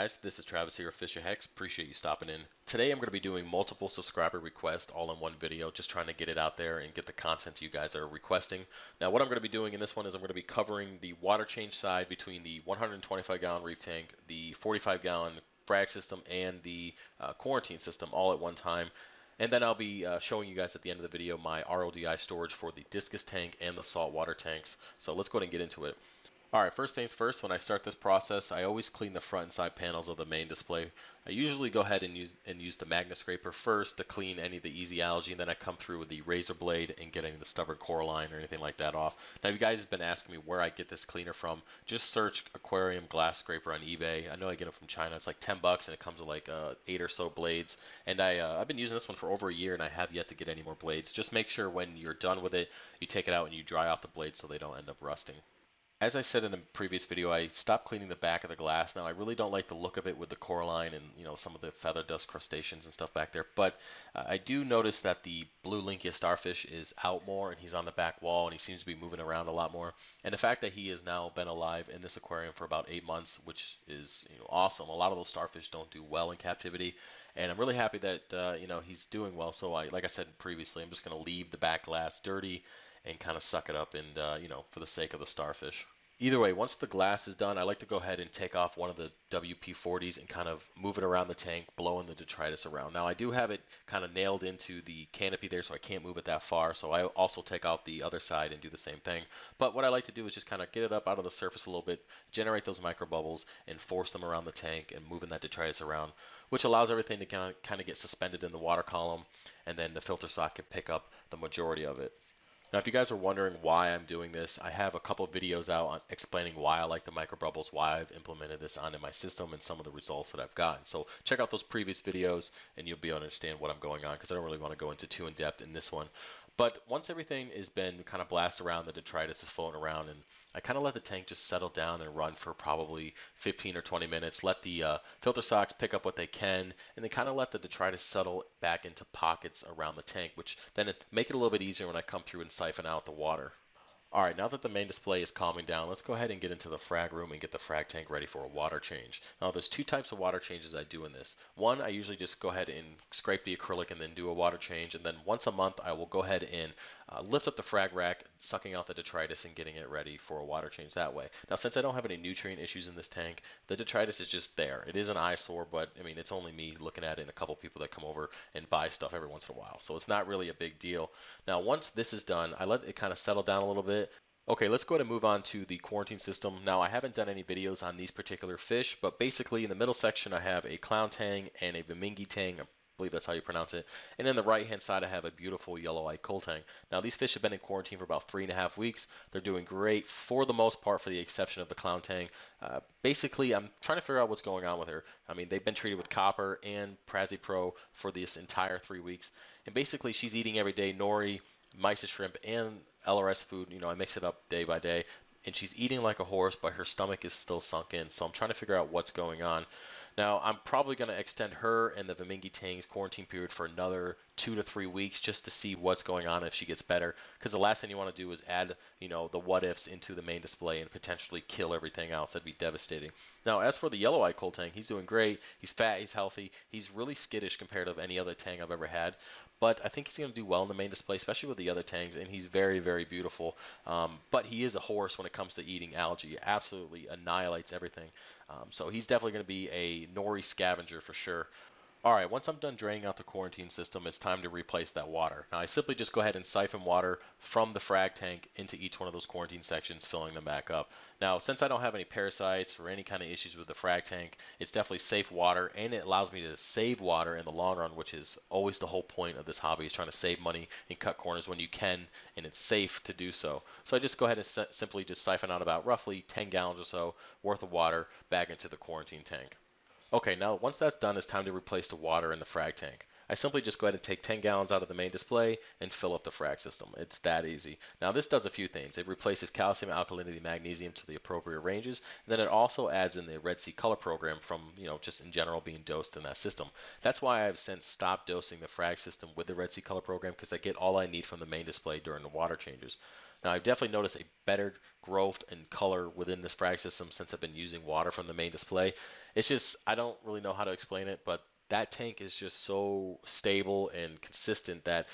guys, this is Travis here of FishOfHex. Appreciate you stopping in. Today I'm going to be doing multiple subscriber requests all in one video, just trying to get it out there and get the content you guys are requesting. Now what I'm going to be doing in this one is I'm going to be covering the water change side between the 125 gallon reef tank, the 45 gallon frag system, and the quarantine system all at one time. And then I'll be showing you guys at the end of the video my RODI storage for the discus tank and the saltwater tanks. So let's go ahead and get into it. Alright, first things first, when I start this process, I always clean the front and side panels of the main display. I usually go ahead and use the magnet scraper first to clean any of the easy algae, and then I come through with the razor blade and get any of the stubborn coralline or anything like that off. Now, if you guys have been asking me where I get this cleaner from, just search aquarium glass scraper on eBay. I know I get it from China. It's like 10 bucks, and it comes with like 8 or so blades. And I've been using this one for over a year, and I have yet to get any more blades. Just make sure when you're done with it, you take it out and you dry out the blades so they don't end up rusting. As I said in a previous video, I stopped cleaning the back of the glass. Now, I really don't like the look of it with the coralline and some of the feather dust crustaceans and stuff back there, but I do notice that the blue linkia starfish is out more, and he's on the back wall, and he seems to be moving around a lot more. And the fact that he has now been alive in this aquarium for about 8 months, which is awesome. A lot of those starfish don't do well in captivity, and I'm really happy that he's doing well. So like I said previously, I'm just going to leave the back glass dirty and kind of suck it up, and for the sake of the starfish. Either way, once the glass is done, I like to go ahead and take off one of the WP-40s and kind of move it around the tank, blowing the detritus around. Now, I do have it kind of nailed into the canopy there, so I can't move it that far. So I also take out the other side and do the same thing. But what I like to do is just kind of get it up out of the surface a little bit, generate those microbubbles, and force them around the tank and moving that detritus around, which allows everything to kind of get suspended in the water column, and then the filter sock can pick up the majority of it. Now, if you guys are wondering why I'm doing this, I have a couple of videos out on explaining why I like the microbubbles, why I've implemented this onto my system, and some of the results that I've gotten. So check out those previous videos, and you'll be able to understand what I'm going on, because I don't really want to go into too in depth in this one. But once everything has been kind of blasted around, the detritus is floating around, and I kind of let the tank just settle down and run for probably 15 or 20 minutes. Let the filter socks pick up what they can, and then kind of let the detritus settle back into pockets around the tank, which then make it a little bit easier when I come through and siphon out the water. Alright, now that the main display is calming down, let's go ahead and get into the frag room and get the frag tank ready for a water change. Now, there's two types of water changes I do in this. One, I usually just go ahead and scrape the acrylic and then do a water change, and then once a month I will go ahead and lift up the frag rack, sucking out the detritus and getting it ready for a water change that way. Now, since I don't have any nutrient issues in this tank, the detritus is just there. It is an eyesore, but I mean, it's only me looking at it and a couple people that come over and buy stuff every once in a while, so it's not really a big deal. Now, once this is done, I let it kind of settle down a little bit. Okay, let's go ahead and move on to the quarantine system. Now, I haven't done any videos on these particular fish, but basically in the middle section I have a clown tang and a Bemingui tang. I believe that's how you pronounce it. And then the right hand side I have a beautiful yellow-eyed coal-tang. Now, these fish have been in quarantine for about 3.5 weeks. They're doing great for the most part, for the exception of the clown tang. Basically, I'm trying to figure out what's going on with her. I mean, they've been treated with copper and Prazipro for this entire 3 weeks. And basically, she's eating every day nori, mysis shrimp, and LRS food. I mix it up day by day, and she's eating like a horse, but her stomach is still sunk in. So I'm trying to figure out what's going on. Now, I'm probably going to extend her and the Bemingui tang's quarantine period for another 2 to 3 weeks just to see what's going on, if she gets better. Because the last thing you want to do is add, the what ifs into the main display and potentially kill everything else. That'd be devastating. Now, as for the yellow-eyed coal tang, he's doing great. He's fat, he's healthy. He's really skittish compared to any other tang I've ever had. But I think he's going to do well in the main display, especially with the other tangs, and he's very, very beautiful. But he is a horse when it comes to eating algae. He absolutely annihilates everything. So he's definitely going to be a nori scavenger for sure. Alright, once I'm done draining out the quarantine system, it's time to replace that water. Now, I simply just go ahead and siphon water from the frag tank into each one of those quarantine sections, filling them back up. Now, since I don't have any parasites or any kind of issues with the frag tank, it's definitely safe water, and it allows me to save water in the long run, which is always the whole point of this hobby, is trying to save money and cut corners when you can, and it's safe to do so. So I just go ahead and simply just siphon out about roughly 10 gallons or so worth of water back into the quarantine tank. Okay, now once that's done, it's time to replace the water in the frag tank. I simply just go ahead and take 10 gallons out of the main display and fill up the frag system. It's that easy. Now this does a few things. It replaces calcium, alkalinity, magnesium to the appropriate ranges. And then it also adds in the Red Sea color program from, just in general being dosed in that system. That's why I've since stopped dosing the frag system with the Red Sea color program, because I get all I need from the main display during the water changes. Now I've definitely noticed a better growth and color within this frag system since I've been using water from the main display. It's just, I don't really know how to explain it, but that tank is just so stable and consistent that,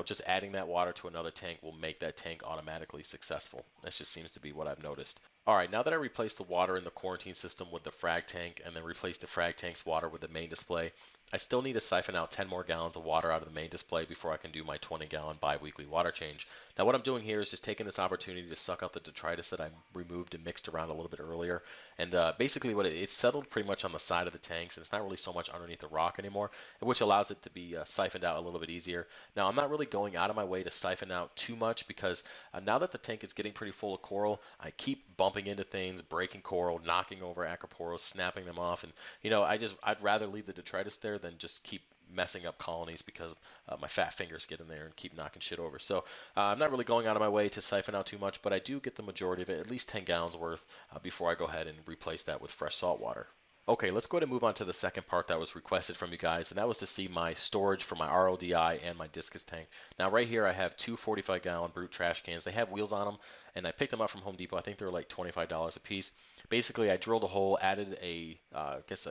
just adding that water to another tank will make that tank automatically successful. That just seems to be what I've noticed. All right, now that I replaced the water in the quarantine system with the frag tank and then replaced the frag tank's water with the main display, I still need to siphon out 10 more gallons of water out of the main display before I can do my 20-gallon bi-weekly water change. Now what I'm doing here is just taking this opportunity to suck out the detritus that I removed and mixed around a little bit earlier. And basically it's settled pretty much on the side of the tanks, and it's not really so much underneath the rock anymore, which allows it to be siphoned out a little bit easier. Now I'm not really going out of my way to siphon out too much because now that the tank is getting pretty full of coral, I keep bumping into things, breaking coral, knocking over acroporos, snapping them off, and I'd rather leave the detritus there than just keep messing up colonies because my fat fingers get in there and keep knocking shit over. So I'm not really going out of my way to siphon out too much, but I do get the majority of it, at least 10 gallons worth, before I go ahead and replace that with fresh salt water. Okay, let's go ahead and move on to the second part that was requested from you guys, and that was to see my storage for my RODI and my discus tank. Now right here I have two 45-gallon brute trash cans. They have wheels on them, and I picked them up from Home Depot. I think they're like $25 a piece. Basically, I drilled a hole, added a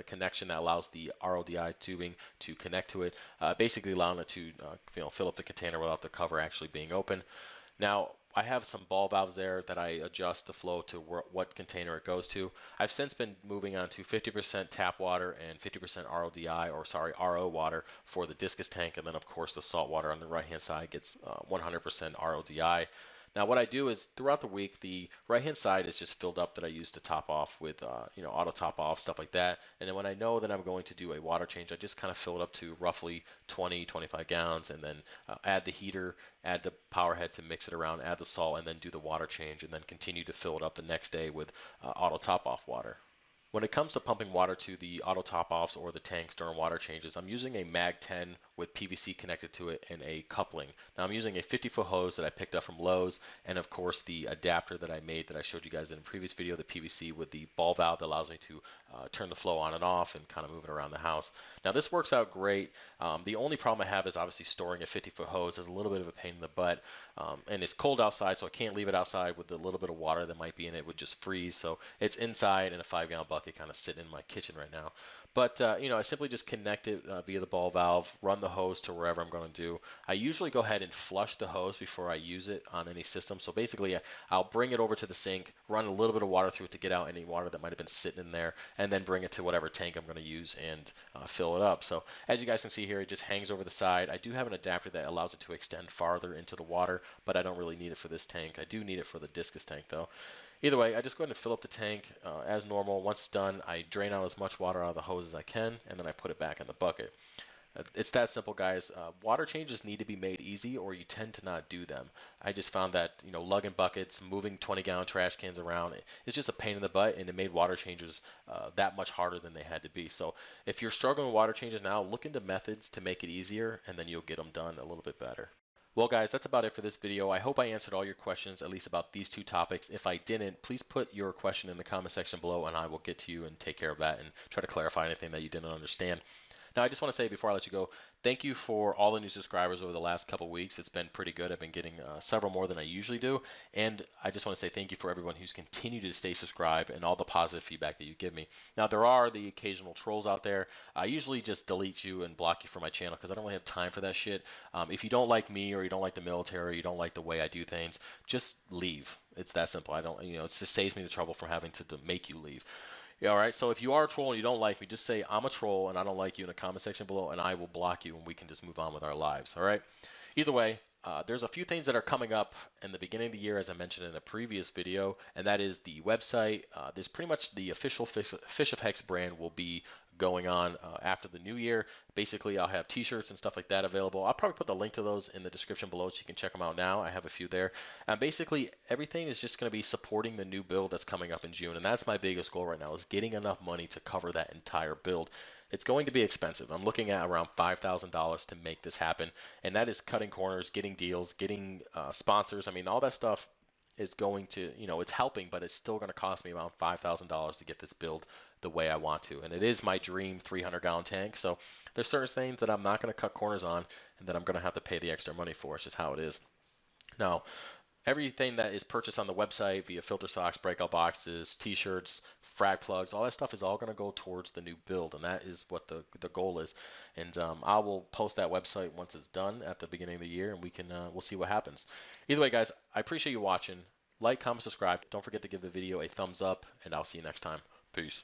connection that allows the RODI tubing to connect to it, basically allowing it to fill up the container without the cover actually being open. Now, I have some ball valves there that I adjust the flow to what container it goes to. I've since been moving on to 50% tap water and 50% RO water for the discus tank, and then of course the salt water on the right hand side gets 100% RODI. Now what I do is throughout the week, the right hand side is just filled up that I use to top off with auto top off, stuff like that. And then when I know that I'm going to do a water change, I just kind of fill it up to roughly 20-25 gallons, and then add the heater, add the power head to mix it around, add the salt, and then do the water change, and then continue to fill it up the next day with auto top off water. When it comes to pumping water to the auto top-offs or the tanks during water changes, I'm using a Mag 10 with PVC connected to it and a coupling. Now I'm using a 50-foot hose that I picked up from Lowe's, and of course the adapter that I made that I showed you guys in a previous video, the PVC with the ball valve that allows me to turn the flow on and off and kind of move it around the house. Now this works out great. The only problem I have is obviously storing a 50-foot hose is a little bit of a pain in the butt, and it's cold outside, so I can't leave it outside with the little bit of water that might be in it. It would just freeze. So it's inside in a 5-gallon bucket kind of sitting in my kitchen right now. But I simply just connect it via the ball valve, run the hose to wherever I'm going to do. I usually go ahead and flush the hose before I use it on any system. So basically I'll bring it over to the sink, run a little bit of water through it to get out any water that might have been sitting in there, and then bring it to whatever tank I'm going to use and fill it up. So as you guys can see here, it just hangs over the side. I do have an adapter that allows it to extend farther into the water, but I don't really need it for this tank. I do need it for the discus tank though. Either way, I just go ahead and fill up the tank as normal. Once it's done, I drain out as much water out of the hose as I can, and then I put it back in the bucket. It's that simple, guys. Water changes need to be made easy, or you tend to not do them. I just found that lugging buckets, moving 20-gallon trash cans around, it's just a pain in the butt, and it made water changes that much harder than they had to be. So if you're struggling with water changes now, look into methods to make it easier, and then you'll get them done a little bit better. Well guys, that's about it for this video. I hope I answered all your questions, at least about these two topics. If I didn't, please put your question in the comment section below and I will get to you and take care of that and try to clarify anything that you didn't understand. Now I just want to say before I let you go, thank you for all the new subscribers over the last couple weeks. It's been pretty good. I've been getting several more than I usually do. And I just want to say thank you for everyone who's continued to stay subscribed and all the positive feedback that you give me. Now there are the occasional trolls out there. I usually just delete you and block you from my channel because I don't really have time for that shit. If you don't like me or you don't like the military, or you don't like the way I do things, just leave. It's that simple. I don't, it just saves me the trouble from having to make you leave. Yeah, all right. So if you are a troll and you don't like me, just say I'm a troll and I don't like you in the comment section below, and I will block you and we can just move on with our lives. All right. Either way, there's a few things that are coming up in the beginning of the year, as I mentioned in a previous video, and that is the website. There's pretty much the official FishOfHex brand will be going on after the new year. Basically, I'll have t-shirts and stuff like that available. I'll probably put the link to those in the description below so you can check them out now. I have a few there. And basically, everything is just going to be supporting the new build that's coming up in June. And that's my biggest goal right now, is getting enough money to cover that entire build. It's going to be expensive. I'm looking at around $5,000 to make this happen. And that is cutting corners, getting deals, getting sponsors. I mean, all that stuff is going to, it's helping, but it's still going to cost me around $5,000 to get this build the way I want to. And it is my dream 300-gallon tank. So there's certain things that I'm not going to cut corners on and that I'm going to have to pay the extra money for. It's just how it is. Now, everything that is purchased on the website via filter socks, breakout boxes, t-shirts, frag plugs, all that stuff is all going to go towards the new build, and that is what the goal is. And I will post that website once it's done at the beginning of the year, and we'll see what happens. Either way, guys, I appreciate you watching. Like, comment, subscribe. Don't forget to give the video a thumbs up, and I'll see you next time. Peace.